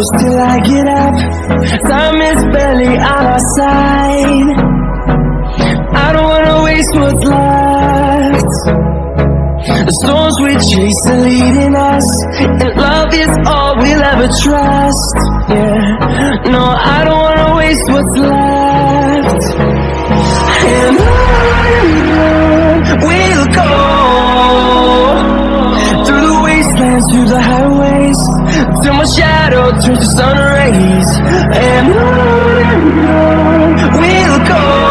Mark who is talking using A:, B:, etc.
A: close till I get up. Time is barely on our side. I don't wanna waste what's left. The storms we chase are leading us, and love is all we'll ever trust. Yeah, no, I don't wanna waste what's left. And on we'll go, through the wastelands, through the highways, till my shadow turns to sun rays. And on we'll go.